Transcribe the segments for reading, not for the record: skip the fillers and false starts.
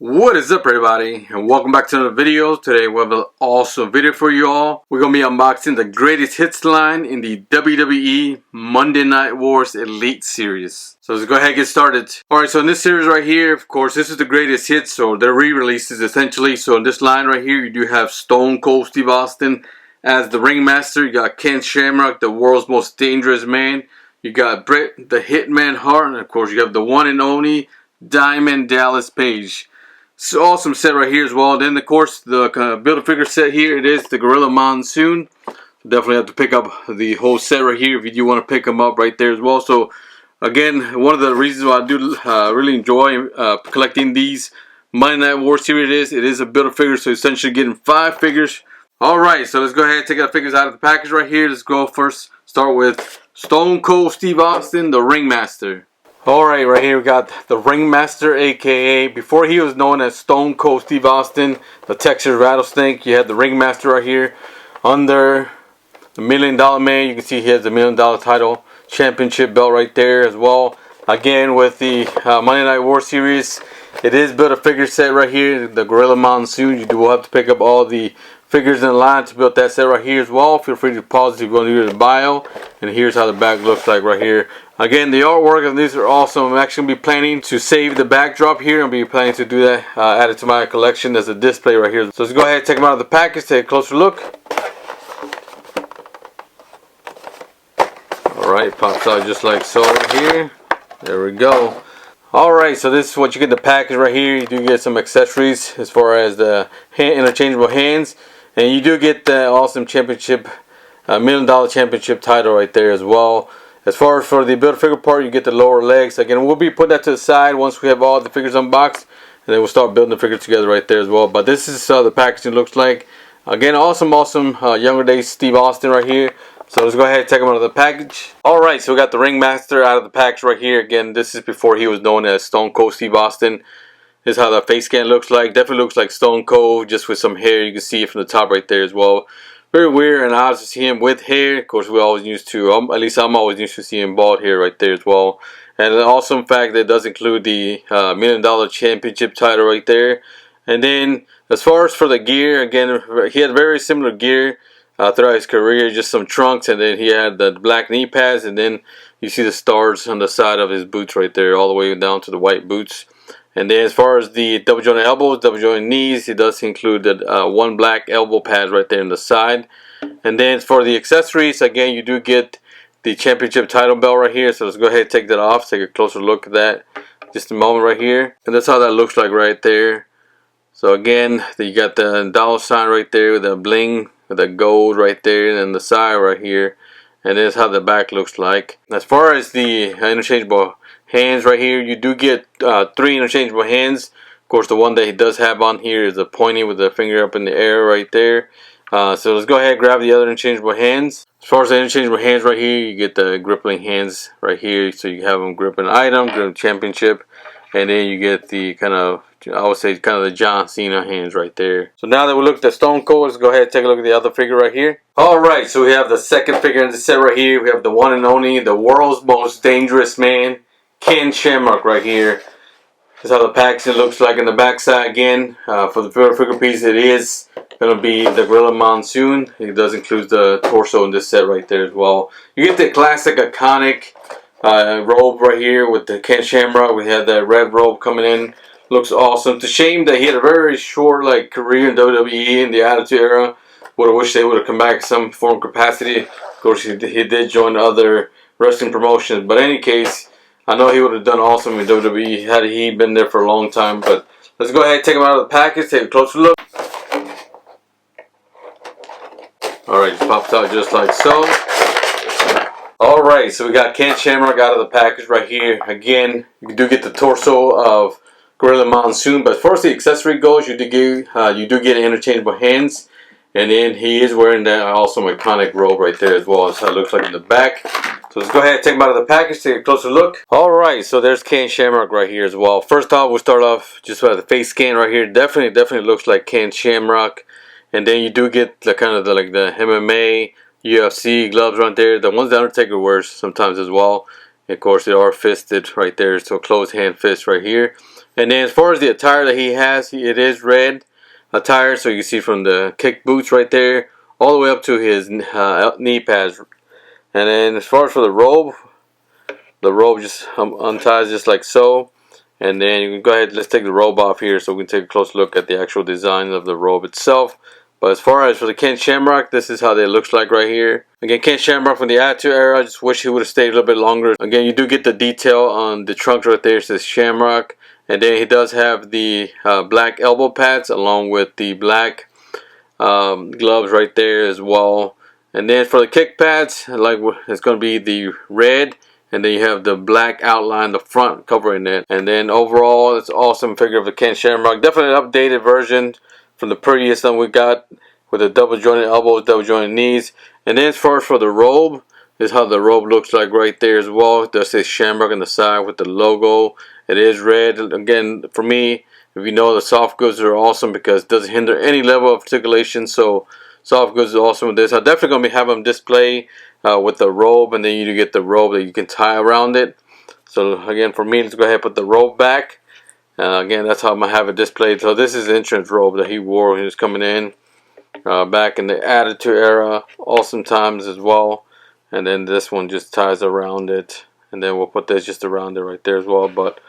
What is up, everybody, and welcome back to another video. Today we have an awesome video for you all. We're going to be unboxing the greatest hits line in the WWE Monday Night Wars Elite Series. So let's go ahead and get started. Alright, so in this series right here, of course, this is the greatest hits, so they're re-releases essentially. So in this line right here, you do have Stone Cold Steve Austin as the ringmaster. You got Ken Shamrock, the world's most dangerous man. You got Bret the Hitman Hart, and of course you have the one and only Diamond Dallas Page. It's an awesome set right here as well. Then of course the Build-A-Figure set here, it is the Gorilla Monsoon. So definitely have to pick up the whole set right here if you do want to pick them up right there as well. So again, one of the reasons why I do really enjoy collecting these Monday Night War series it is a Build-A-Figure, so essentially getting 5 figures. Alright, so let's go ahead and take the figures out of the package right here. Let's go first, start with Stone Cold Steve Austin, the Ringmaster. Alright, right here we got the Ringmaster, aka before he was known as Stone Cold Steve Austin, the Texas Rattlesnake. You had the Ringmaster right here under the $1 Million Man. You can see he has the $1 Million title championship belt right there as well. Again, with the Monday Night War series, it is Build-A-Figure set right here, the Gorilla Monsoon. You will have to pick up all the figures in the line to build that set right here as well. Feel free to pause if you want to hear the bio. And here's how the back looks like right here. Again, the artwork of these are awesome. I'm actually going to be planning to save the backdrop here. I'll be planning to do that, add it to my collection as a display right here. So let's go ahead and take them out of the package, take a closer look. Alright, pops out just like so right here. There we go. Alright, so this is what you get in the package right here. You do get some accessories as far as the interchangeable hands. And you do get the awesome championship, $1 Million championship title right there as well. As far as for the Build-A-Figure part, you get the lower legs. Again, we'll be putting that to the side once we have all the figures unboxed. And then we'll start building the figures together right there as well. But this is the packaging looks like. Again, awesome younger days Steve Austin right here. So let's go ahead and take him out of the package. Alright, so we got the Ringmaster out of the package right here. Again, this is before he was known as Stone Cold Steve Austin. This is how the face scan looks like. Definitely looks like Stone Cold, just with some hair. You can see it from the top right there as well. Very weird and odd to see him with hair. Of course, we always used to, at least I'm always used to seeing bald hair right there as well. And an awesome fact that does include the $1 Million championship title right there. And then, as far as for the gear, again, he had very similar gear throughout his career. Just some trunks, and then he had the black knee pads, and then you see the stars on the side of his boots right there, all the way down to the white boots. And then as far as the double jointed elbows, double jointed knees, it does include the one black elbow pad right there on the side. And then for the accessories, again, you do get the championship title belt right here. So let's go ahead and take that off, take a closer look at that just a moment right here. And that's how that looks like right there. So again, you got the dollar sign right there with the bling, with the gold right there, and the side right here. And that's how the back looks like. As far as the interchangeable hands right here, you do get 3 interchangeable hands. Of course, the one that he does have on here is the pointy with the finger up in the air right there. So let's go ahead and grab the other interchangeable hands. As far as the interchangeable hands right here, you get the gripping hands right here. So you have them gripping item, gripping championship. And then you get the I would say kind of the John Cena hands right there. So now that we looked at Stone Cold, let's go ahead and take a look at the other figure right here. Alright, so we have the second figure in the set right here. We have the one and only, the world's most dangerous man, Ken Shamrock right here. This is how the packaging looks like in the back side again. For the figure piece, it is going to be the Gorilla Monsoon. It does include the torso in this set right there as well. You get the classic iconic robe right here with the Ken Shamrock. We had that red robe coming in. Looks awesome. It's a shame that he had a very short career in WWE in the Attitude Era. Would have wished they would have come back in some form of capacity. Of course, he did join other wrestling promotions. But in any case, I know he would have done awesome in WWE had he been there for a long time. But let's go ahead and take him out of the package, take a closer look. Alright, pops out just like so. Alright, so we got Ken Shamrock out of the package right here. Again, you do get the torso of Gorilla Monsoon, but as far as the accessory goes, you do get interchangeable hands, and then he is wearing that awesome iconic robe right there as well. That's how it looks like in the back. So let's go ahead and take him out of the package, take a closer look. Alright, so there's Ken Shamrock right here as well. First off, we'll start off just with the face scan right here. Definitely looks like Ken Shamrock. And then you do get the the MMA, UFC gloves right there. The ones that Undertaker wears sometimes as well. Of course, they are fisted right there, so closed hand fist right here. And then as far as the attire that he has, it is red attire, so you can see from the kick boots right there all the way up to his knee pads. And then as far as for the robe just unties just like so. And then you can go ahead, let's take the robe off here so we can take a close look at the actual design of the robe itself. But as far as for the Ken Shamrock, this is how they looks like right here. Again, Ken Shamrock from the Attitude Era, I just wish he would have stayed a little bit longer. Again, you do get the detail on the trunk right there, it says Shamrock. And then he does have the black elbow pads along with the black gloves right there as well. And then for the kick pads, like it's going to be the red. And then you have the black outline, the front covering it. And then overall, it's an awesome figure of the Ken Shamrock. Definitely an updated version from the previous one we got with the double jointed elbows, double jointed knees. And then as far as for the robe, this is how the robe looks like right there as well. It does say Shamrock on the side with the logo. It is red. Again, for me, if you know, the soft goods are awesome because it doesn't hinder any level of articulation. So soft goods is awesome with this. I'm definitely going to have them display with the robe, and then you do get the robe that you can tie around it. So again, for me, let's go ahead and put the robe back. Again, that's how I'm going to have it displayed. So this is the entrance robe that he wore when he was coming in back in the Attitude Era. Awesome times as well. And then this one just ties around it. And then we'll put this just around it right there as well. But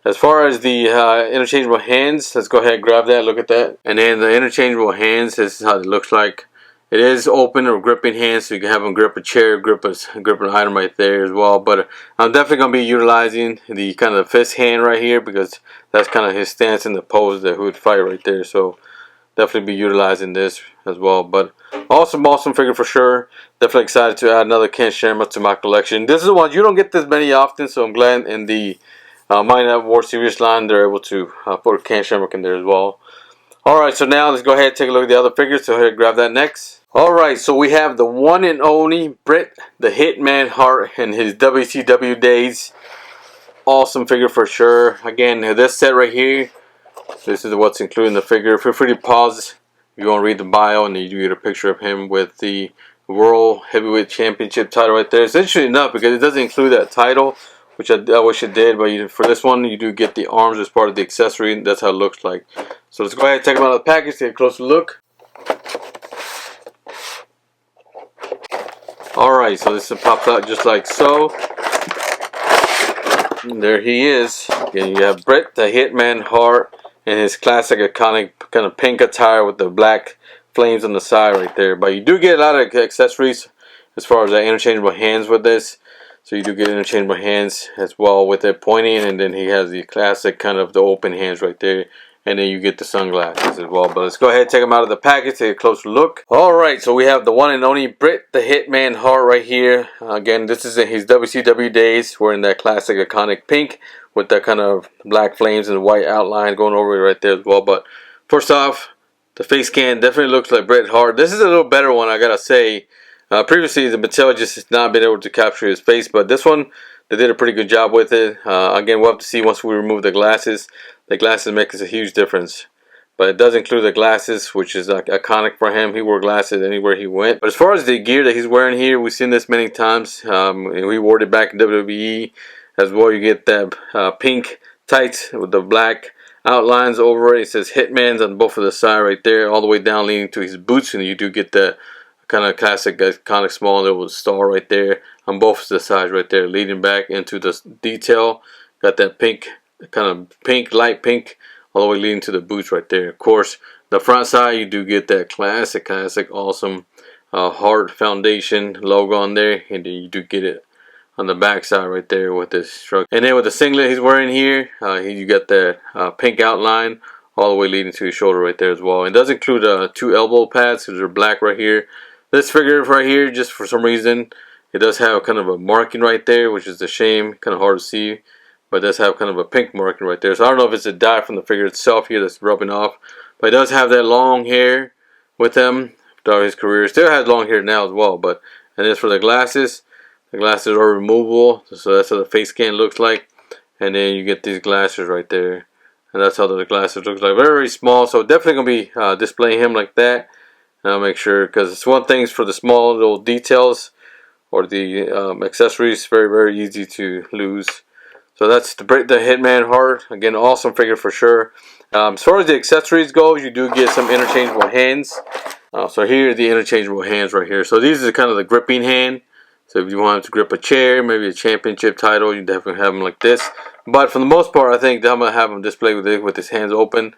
as far as the interchangeable hands, let's go ahead and grab that, look at that. And then the interchangeable hands, this is how it looks like. It is open or gripping hands, so you can have them grip a chair, grip an item right there as well. But I'm definitely going to be utilizing the kind of fist hand right here because that's kind of his stance in the pose that he would fight right there. So definitely be utilizing this as well. But awesome figure for sure. Definitely excited to add another Ken Shamrock to my collection. This is one, you don't get this many often, so I'm glad in the Mighty Knight War Series line they're able to put a Ken Shamrock in there as well. Alright, so now let's go ahead and take a look at the other figures. So here, grab that next. Alright, so we have the one and only Bret the Hitman Hart in his WCW days. Awesome figure for sure. Again, this set right here, this is what's included in the figure. Feel free to pause if you want to read the bio, and then you get a picture of him with the World Heavyweight Championship title right there. It's interesting enough because it doesn't include that title, which I wish it did, but for this one you do get the arms as part of the accessory. That's how it looks like. So let's go ahead and take them out of the package, take a closer look. Alright, so this pops out just like so. And there he is. Again, you have Bret the Hitman Hart in his classic iconic kind of pink attire with the black flames on the side right there. But you do get a lot of accessories as far as the interchangeable hands with this. So you do get interchangeable hands as well with it pointing, and then he has the classic kind of the open hands right there. And then you get the sunglasses as well. But let's go ahead and take them out of the package, take a closer look. Alright, so we have the one and only Bret the Hitman Hart right here. Again, this is in his WCW days. We're in that classic iconic pink with that kind of black flames and white outline going over it right there as well. But first off, the face scan definitely looks like Bret Hart. This is a little better one, I gotta say. Previously, the Mattel just has not been able to capture his face, but this one, they did a pretty good job with it. Again, we'll have to see once we remove the glasses. The glasses make us a huge difference. But it does include the glasses, which is iconic for him. He wore glasses anywhere he went. But as far as the gear that he's wearing here, we've seen this many times. We wore it back in WWE as well. You get that pink tights with the black outlines over it. It says Hitman's on both of the side right there, all the way down leading to his boots. And you do get the kind of classic iconic small little star right there on both of the sides right there, leading back into the detail. Got that pink, kind of pink, light pink, all the way leading to the boots right there. Of course, the front side you do get that classic awesome Hart Foundation logo on there, and then you do get it on the back side right there with this structure. And then with the singlet he's wearing here, you got that pink outline all the way leading to his shoulder right there as well. It does include 2 elbow pads, because they're black right here. This figure right here, just for some reason, it does have kind of a marking right there, which is a shame, kind of hard to see. But it does have kind of a pink marking right there. So I don't know if it's a dye from the figure itself here that's rubbing off. But it does have that long hair with him throughout his career. Still has long hair now as well. But and as for the glasses are removable. So that's how the face scan looks like. And then you get these glasses right there. And that's how the glasses looks like. Very, very small. So definitely going to be displaying him like that. And I'll make sure, because it's one thing for the small little details or the accessories, very, very easy to lose. So that's the Hitman Heart. Again, awesome figure for sure. As far as the accessories go, you do get some interchangeable hands. So here are the interchangeable hands right here. So these are kind of the gripping hand. So if you want to grip a chair, maybe a championship title, you definitely have them like this. But for the most part, I think I'm going to have him display with his hands open.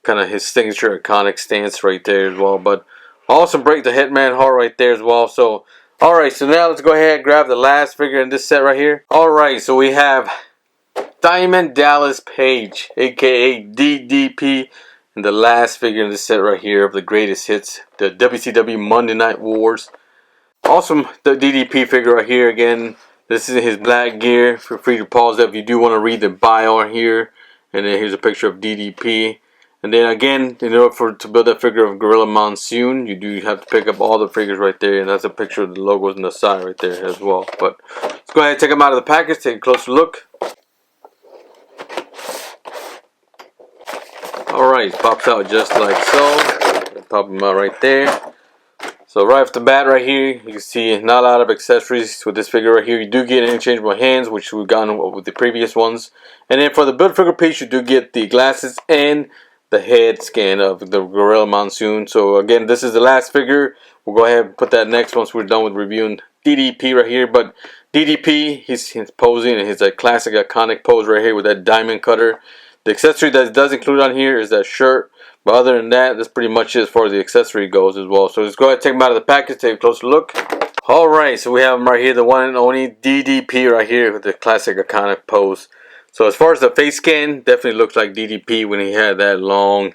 Kind of his signature iconic stance right there as well. But awesome break the Hitman Heart right there as well. So, alright, so now let's go ahead and grab the last figure in this set right here. Alright, so we have Diamond Dallas Page, aka DDP, and the last figure in this set right here of the greatest hits, the WCW Monday Night Wars. Awesome, the DDP figure right here. Again, this is his black gear. Feel free to pause that if you do want to read the bio here. And then here's a picture of DDP. And then again, in order to build that figure of Gorilla Monsoon, you do have to pick up all the figures right there. And that's a picture of the logos on the side right there as well. But let's go ahead and take them out of the package, take a closer look. Alright, pops out just like so. Pop them out right there. So right off the bat right here, you can see not a lot of accessories with this figure right here. You do get interchangeable hands, which we've gotten with the previous ones. And then for the build figure piece, you do get the glasses and the head scan of the Gorilla Monsoon. So again, this is the last figure. We'll go ahead and put that next once we're done with reviewing DDP right here. But DDP, he's posing in his classic iconic pose right here with that diamond cutter. The accessory that it does include on here is that shirt. But other than that, that's pretty much it as far as the accessory goes as well. So let's go ahead and take them out of the package, take a closer look. Alright, so we have them right here, the one and only DDP right here with the classic iconic pose. So as far as the face scan, definitely looks like DDP when he had that long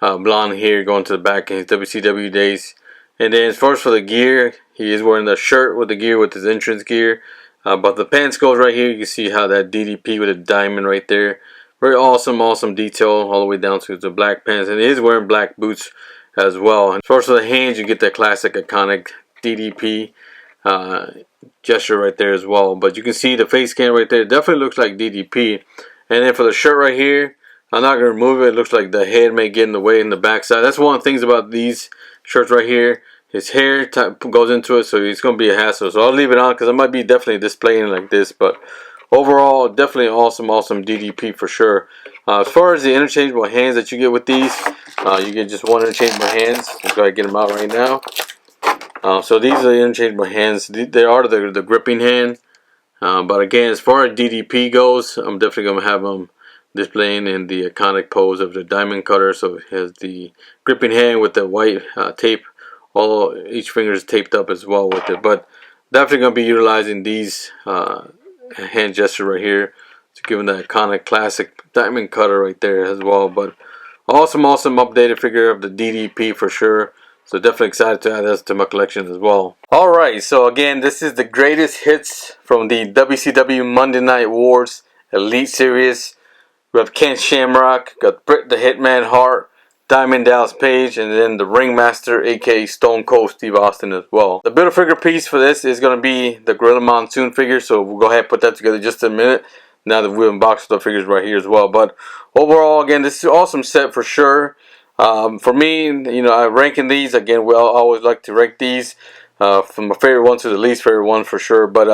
blonde hair going to the back in his WCW days. And then as far as for the gear, he is wearing the shirt with the gear with his entrance gear. But the pants goes right here, you can see how that DDP with a diamond right there. Very awesome detail all the way down to the black pants. And he is wearing black boots as well. And as far as the hands, you get that classic iconic DDP gesture right there as well. But you can see the face scan right there. It definitely looks like DDP. And then for the shirt right here, I'm not going to remove it. It looks like the head may get in the way in the back side. That's one of the things about these shirts right here. His hair goes into it, so it's going to be a hassle. So I'll leave it on because I might be definitely displaying it like this. But overall, definitely awesome DDP for sure. As far as the interchangeable hands that you get with these, you get just one interchangeable hands. Let's go ahead and get them out right now. So these are the interchangeable hands. They are the gripping hand. But again, as far as DDP goes, I'm definitely going to have them displaying in the iconic pose of the diamond cutter. So it has the gripping hand with the white tape. Each finger is taped up as well with it. But definitely going to be utilizing these hand gesture right here to give them that iconic classic diamond cutter right there as well. But awesome updated figure of the DDP for sure. So definitely excited to add this to my collection as well. Alright, so again, this is the greatest hits from the WCW Monday Night Wars Elite Series. We have Ken Shamrock, got Bret the Hitman Hart, Diamond Dallas Page, and then the Ringmaster, aka Stone Cold Steve Austin as well. The build figure piece for this is going to be the Gorilla Monsoon figure, so we'll go ahead and put that together just in a minute. Now that we've unboxed the figures right here as well. But overall, again, this is an awesome set for sure. For me, you know, I'm ranking these again. I always like to rank these from my favorite one to the least favorite one for sure. But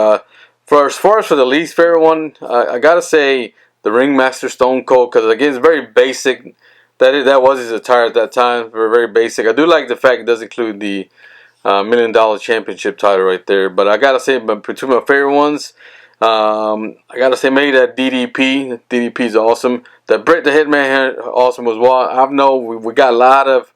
as far as for the least favorite one, I gotta say the Ringmaster Stone Cold, because again, it's very basic. That was his attire at that time. Very basic. I do like the fact it does include the $1 Million Championship title right there. But I gotta say, between my favorite ones, I gotta say maybe that DDP. DDP is awesome. That Bret the Hitman awesome as well. I know we got a lot of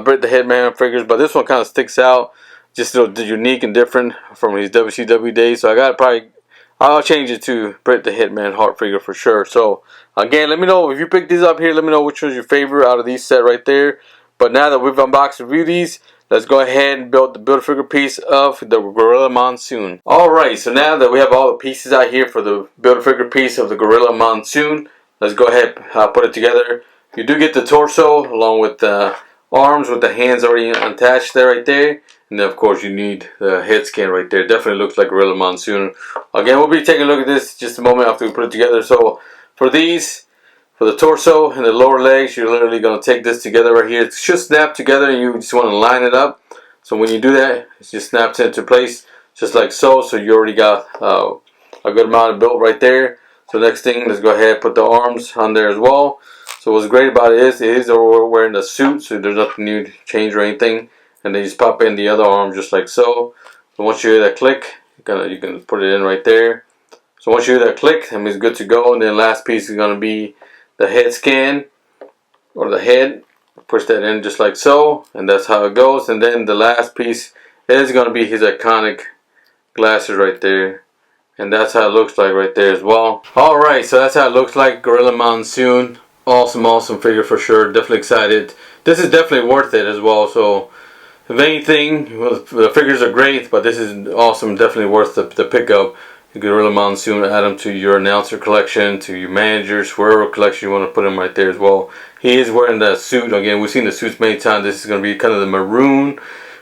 Bret the Hitman figures, but this one kind of sticks out, just unique and different from his WCW days. So I'll change it to Bret the Hitman Hart figure for sure. So again, let me know if you pick these up here. Let me know which one's your favorite out of these set right there. But now that we've unboxed and reviewed these, let's go ahead and build the build figure piece of the Gorilla Monsoon. Alright, so now that we have all the pieces out here for the build figure piece of the Gorilla Monsoon, let's go ahead and put it together. You do get the torso along with the arms with the hands already attached there right there. And then of course you need the head scan right there. Definitely looks like Gorilla Monsoon. Again, we'll be taking a look at this just a moment after we put it together. So for these, for the torso and the lower legs, you're literally going to take this together right here. It should snap together and you just want to line it up. So when you do that, it just snaps into place. just like so. So you already got a good amount of built right there. So next thing, let's go ahead and put the arms on there as well. So what's great about it is we're wearing the suit, so there's nothing new to change or anything. And then you just pop in the other arm just like so. So once you hear that click, you can put it in right there. So once you hear that click, that means it's good to go. And then last piece is going to be the head scan, or the head. Push that in just like so, and that's how it goes. And then the last piece is going to be his iconic glasses right there. And that's how it looks like right there as well. Alright, so that's how it looks like. Gorilla Monsoon. Awesome figure for sure. Definitely excited. This is definitely worth it as well. So if anything, well, the figures are great, but this is awesome. Definitely worth the pickup. Gorilla Monsoon, add them to your announcer collection, to your managers, wherever collection you want to put him right there as well. He is wearing that suit. Again, we've seen the suits many times. This is going to be kind of the maroon.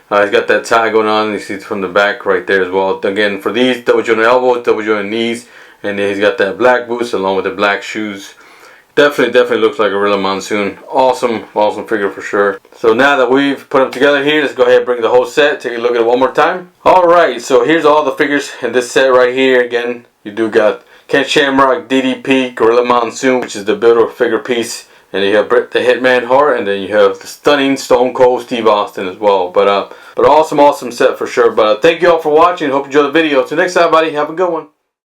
He's got that tie going on. You see it from the back right there as well. Again, for these, double jointed elbow, double jointed knees, and then he's got that black boots along with the black shoes. Definitely looks like a Gorilla Monsoon. Awesome figure for sure. So now that we've put them together here, let's go ahead and bring the whole set. Take a look at it one more time. Alright, so here's all the figures in this set right here. Again, you do got Ken Shamrock, DDP, Gorilla Monsoon, which is the Build-A-Figure piece. And you have Bret the Hitman Hart, and then you have the stunning Stone Cold Steve Austin as well. But awesome set for sure. But thank you all for watching. Hope you enjoyed the video. Till next time, buddy. Have a good one.